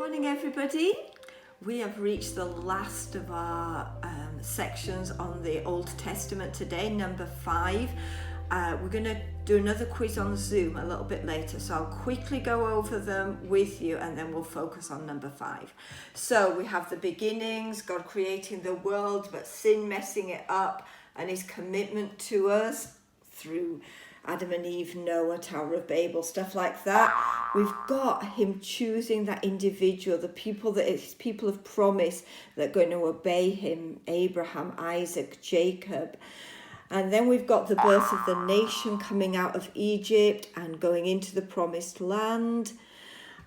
morning, everybody. We have reached the last of our sections on the Old Testament today, number 5. We're going to do another quiz on Zoom a little bit later, so I'll quickly go over them with you and then we'll focus on number 5. So we have the beginnings, God creating the world, but sin messing it up, and his commitment to us through Adam and Eve, Noah, Tower of Babel, stuff like that. We've got him choosing that individual, the people that his people of promise that are going to obey him, Abraham, Isaac, Jacob. And then we've got the birth of the nation coming out of Egypt and going into the promised land.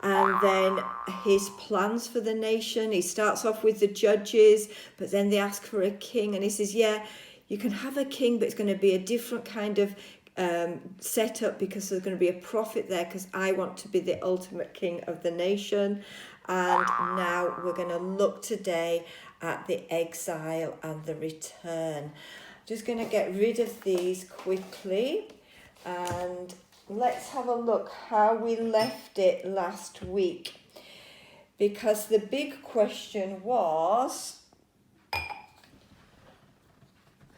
And then his plans for the nation. He starts off with the judges, but then they ask for a king. And he says, yeah, you can have a king, but it's going to be a different kind of set up, because there's going to be a prophet there, because I want to be the ultimate king of the nation. And now we're going to look today at the exile and the return. Just going to get rid of these quickly, and let's have a look how we left it last week, because the big question was,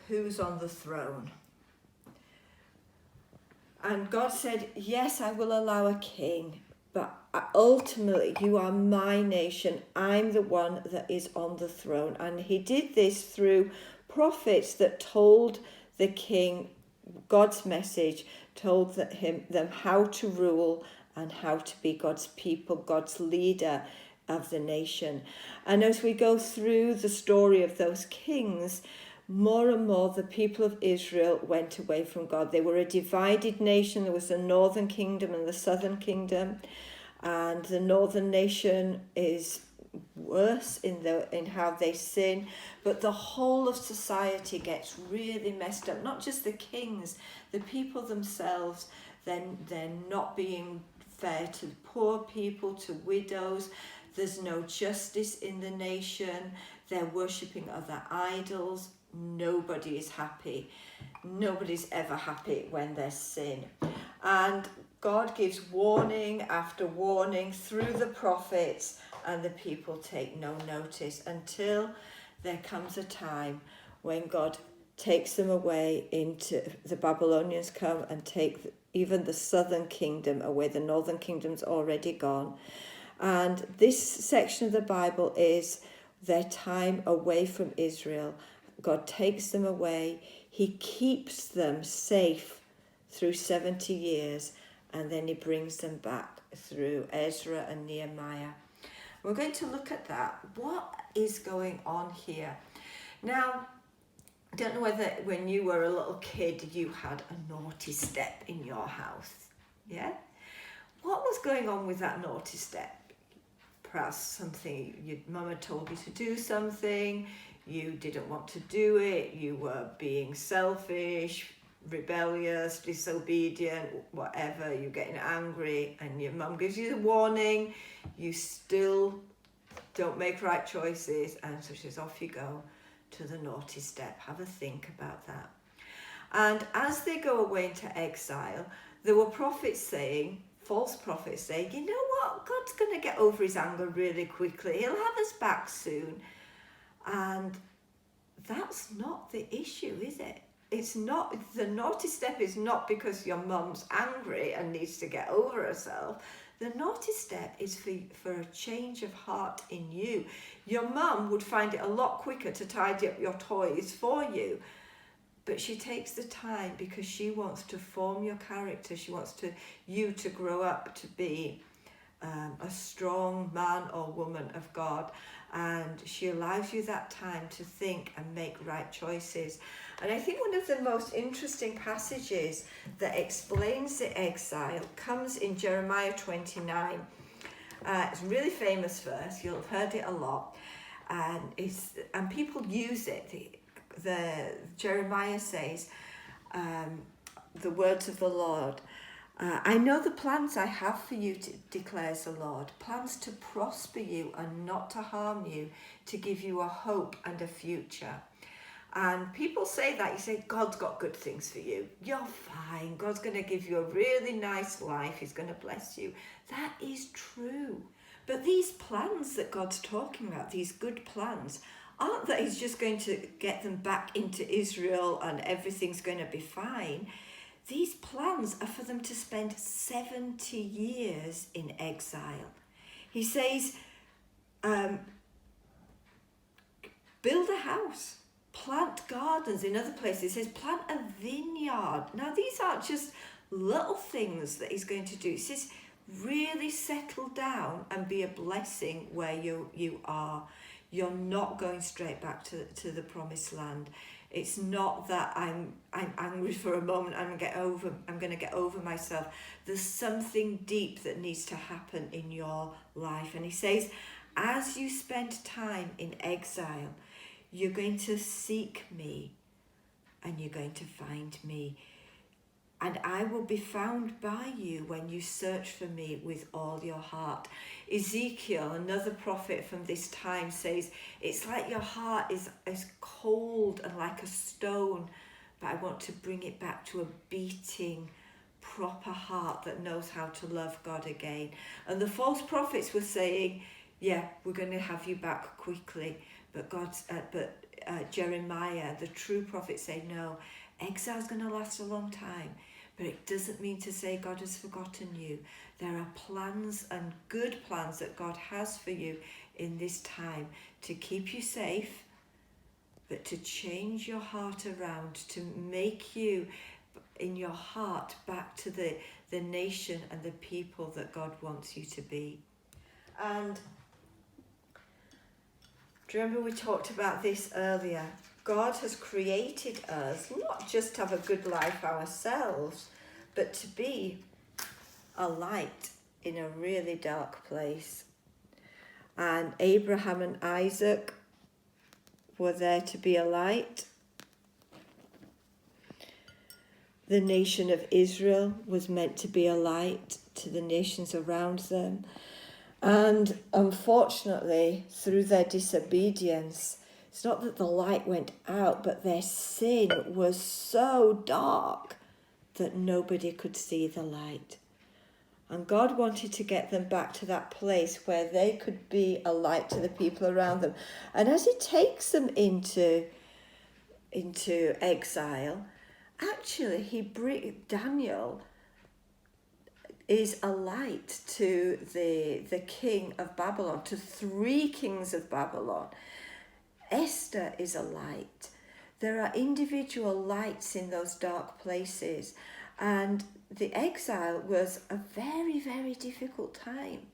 who's on the throne? And God said, yes, I will allow a king, but ultimately you are my nation. I'm the one that is on the throne. And he did this through prophets that told the king God's message, told them how to rule and how to be God's people, God's leader of the nation. And as we go through the story of those kings, more and more the people of Israel went away from God. They were a divided nation. There was the northern kingdom and the southern kingdom, and the northern nation is worse in how they sin, but the whole of society gets really messed up. Not just the kings, the people themselves. Then they're not being fair to poor people, to widows. There's no justice in the nation. They're worshipping other idols. Nobody is happy. Nobody's ever happy when there's sin. And God gives warning after warning through the prophets, and the people take no notice until there comes a time when God takes them away into the Babylonians come and take even the southern kingdom away. The northern kingdom's already gone. And this section of the Bible is their time away from Israel. God takes them away. He keeps them safe through 70 years, and then he brings them back through Ezra and Nehemiah. We're going to look at that. What is going on here? Now, I don't know whether when you were a little kid you had a naughty step in your house. Yeah? What was going on with that naughty step? Perhaps something your mama told you to do something, you didn't want to do it, you were being selfish, rebellious, disobedient, whatever, you're getting angry, and your mum gives you the warning, you still don't make right choices, and so she says, off you go to the naughty step. Have a think about that. And as they go away into exile, there were prophets saying, false prophets saying, you know what, God's going to get over his anger really quickly, he'll have us back soon. And that's not the issue, is it? It's not, the naughty step is not because your mum's angry and needs to get over herself. The naughty step is for a change of heart in you. Your mum would find it a lot quicker to tidy up your toys for you, but she takes the time because she wants to form your character. She wants you to grow up to be a strong man or woman of God, and she allows you that time to think and make right choices. And I think one of the most interesting passages that explains the exile comes in Jeremiah 29. It's a really famous verse, you'll have heard it a lot, and people use it. The Jeremiah says, the words of the Lord, I know the plans I have for you, declares the Lord, plans to prosper you and not to harm you, to give you a hope and a future. And people say that, you say, God's got good things for you. You're fine. God's going to give you a really nice life. He's going to bless you. That is true. But these plans that God's talking about, these good plans, aren't that he's just going to get them back into Israel and everything's going to be fine. These plans are for them to spend 70 years in exile. He says, build a house, plant gardens. In other places, he says, plant a vineyard. Now, these aren't just little things that he's going to do. He says, really settle down and be a blessing where you are. You're not going straight back to the promised land. It's not that I'm angry for a moment and I'm going to get over myself. There's something deep that needs to happen in your life. And he says, as you spend time in exile, you're going to seek me and you're going to find me. And I will be found by you when you search for me with all your heart. Ezekiel, another prophet from this time, says, it's like your heart is cold and like a stone, but I want to bring it back to a beating, proper heart that knows how to love God again. And the false prophets were saying, yeah, we're going to have you back quickly. But Jeremiah, the true prophet, said, no, exile's going to last a long time. But it doesn't mean to say God has forgotten you. There are plans and good plans that God has for you in this time to keep you safe, but to change your heart around, to make you in your heart back to the nation and the people that God wants you to be. And do you remember we talked about this earlier? God has created us not just to have a good life ourselves, but to be a light in a really dark place. And Abraham and Isaac were there to be a light. The nation of Israel was meant to be a light to the nations around them. And unfortunately, through their disobedience, it's not that the light went out, but their sin was so dark that nobody could see the light. And God wanted to get them back to that place where they could be a light to the people around them. And as he takes them into exile, actually Daniel is a light to the king of Babylon, to 3 kings of Babylon. Esther is a light. There are individual lights in those dark places. And the exile was a very, very difficult time.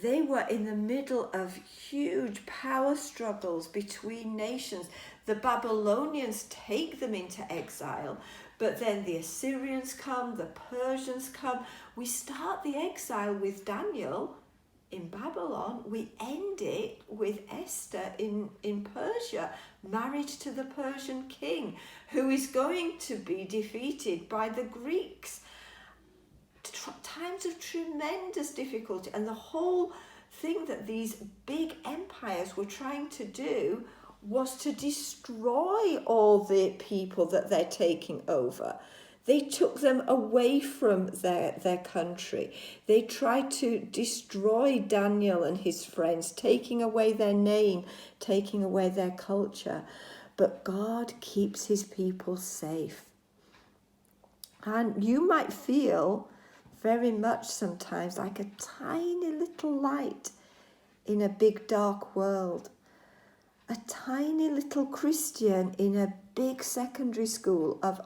They were in the middle of huge power struggles between nations. The Babylonians take them into exile, but then the Assyrians come, the Persians come. We start the exile with Daniel in Babylon. We end it with Esther in Persia, married to the Persian king, who is going to be defeated by the Greeks. Times of tremendous difficulty, and the whole thing that these big empires were trying to do was to destroy all the people that they're taking over. They took them away from their country. They tried to destroy Daniel and his friends, taking away their name, taking away their culture. But God keeps his people safe. And you might feel very much sometimes like a tiny little light in a big dark world. A tiny little Christian in a big secondary school of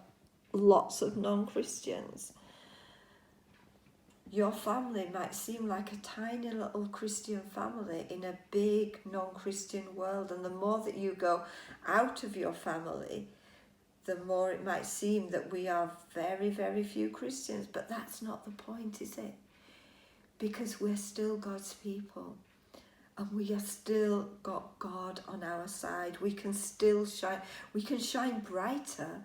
lots of non-Christians. Your family might seem like a tiny little Christian family in a big non-Christian world, and the more that you go out of your family, the more it might seem that we are very, very few Christians. But that's not the point, is it? Because we're still God's people. And we have still got God on our side. We can still shine. We can shine brighter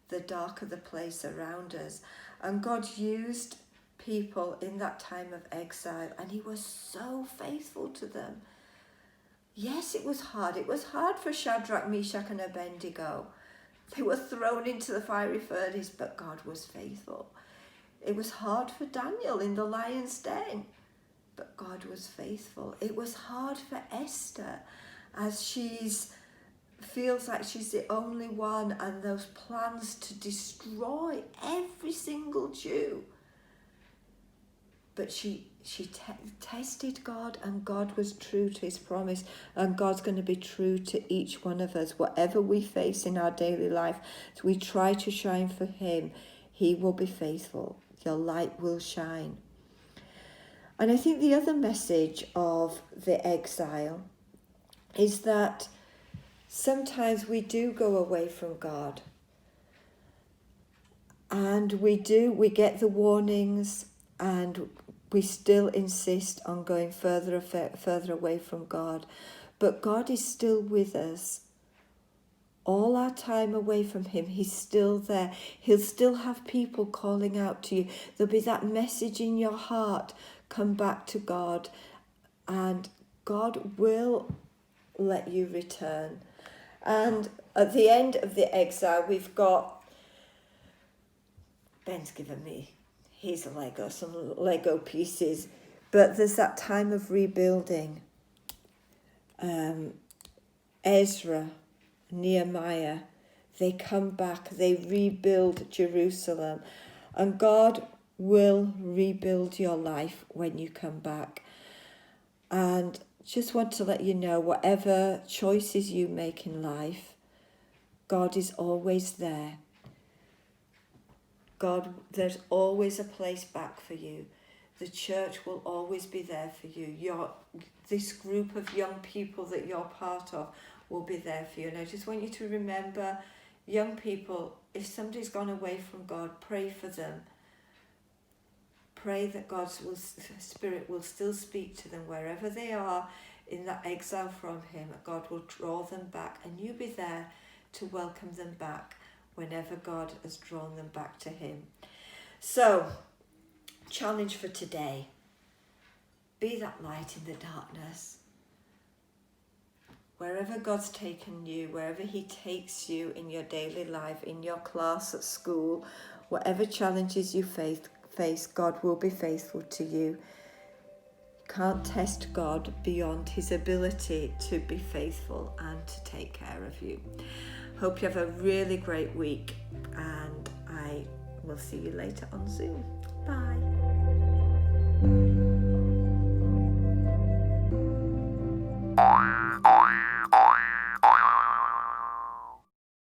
the darker the place around us. And God used people in that time of exile, and he was so faithful to them. Yes, it was hard. It was hard for Shadrach, Meshach, and Abednego. They were thrown into the fiery furnace, but God was faithful. It was hard for Daniel in the lion's den. but God was faithful. It was hard for Esther, as feels like she's the only one, and those plans to destroy every single Jew. But she tested God, and God was true to his promise, and God's going to be true to each one of us. Whatever we face in our daily life, as we try to shine for him, he will be faithful. Your light will shine. And I think the other message of the exile is that sometimes we do go away from God, and we get the warnings, and we still insist on going further away from God. But God is still with us. All our time away from him, he's still there. He'll still have people calling out to you. There'll be that message in your heart, come back to God, and God will let you return. And at the end of the exile, we've got, Ben's given me some Lego pieces, but there's that time of rebuilding. Ezra, Nehemiah, they come back, they rebuild Jerusalem, and God will rebuild your life when you come back. And just want to let you know, whatever choices you make in life, God is always there. God, there's always a place back for you. The church will always be there for you. This group of young people that you're part of will be there for you. And I just want you to remember, young people, if somebody's gone away from God, pray for them. Pray that God's Spirit will still speak to them wherever they are in that exile from him. God will draw them back, and you be there to welcome them back whenever God has drawn them back to him. So, challenge for today. Be that light in the darkness. Wherever God's taken you, wherever he takes you in your daily life, in your class at school, whatever challenges you face, God will be faithful to you. You can't test God beyond his ability to be faithful and to take care of you. Hope you have a really great week, and I will see you later on Zoom. Bye.